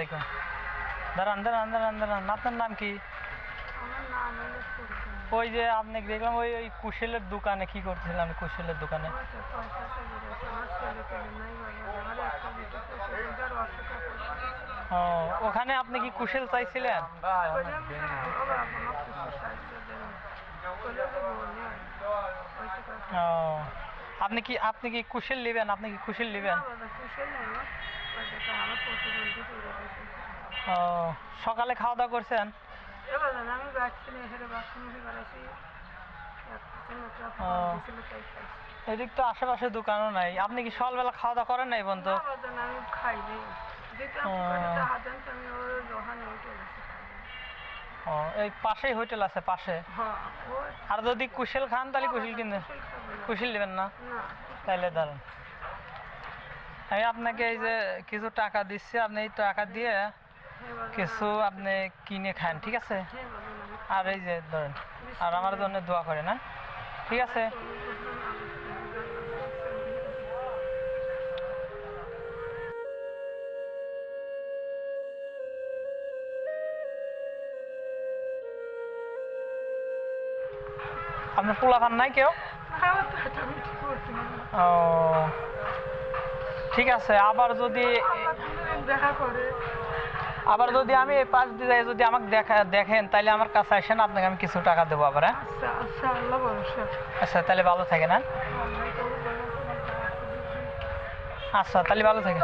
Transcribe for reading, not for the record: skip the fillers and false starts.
আলাইকুম। দাঁড়ান দাঁড়ান দাঁড়ান দাঁড়ান, আপনার নাম কি? ওই যে আপনি দেখলাম ওই ওই কুশলের দোকানে কি করতেছিলেন? কুশলের দোকানে ও, ওখানে আপনি কি কুশল চাইছিলেন? ও, আপনি কি কুশল নেবেন? আপনি কি কুশল নেবেন? ও, সকালে খাওয়া দাওয়া করছেন? এদিক তো আশেপাশে দোকানও নাই। আপনি কি সকালবেলা খাওয়া দাওয়া করেন নাই বন্ধু? ও, এই পাশেই হোটেল আছে পাশে। আর যদি কুশল খান তাহলে কুশল কিনে কুশল নেবেন না? তাইলে দাঁড়ান, আমি আপনাকে এই যে কিছু টাকা দিচ্ছি, আপনি এই টাকা দিয়ে কিছু আপনি কিনে খান, ঠিক আছে? আর এই যে ধরেন, আর আমার জন্য দোয়া করেন, হ্যাঁ? ঠিক আছে। আপনার পোলাপান নাই কেউ? ও, ঠিক আছে। আবার যদি আমি এই পাশ দিয়ে যাই, যদি আমাকে দেখেন তাহলে আমার কাছে আসেন, আপনাকে আমি কিছু টাকা দেবো আবার, হ্যাঁ? আচ্ছা, তাহলে ভালো থাকেন, হ্যাঁ? আচ্ছা, তাহলে ভালো থাকেন।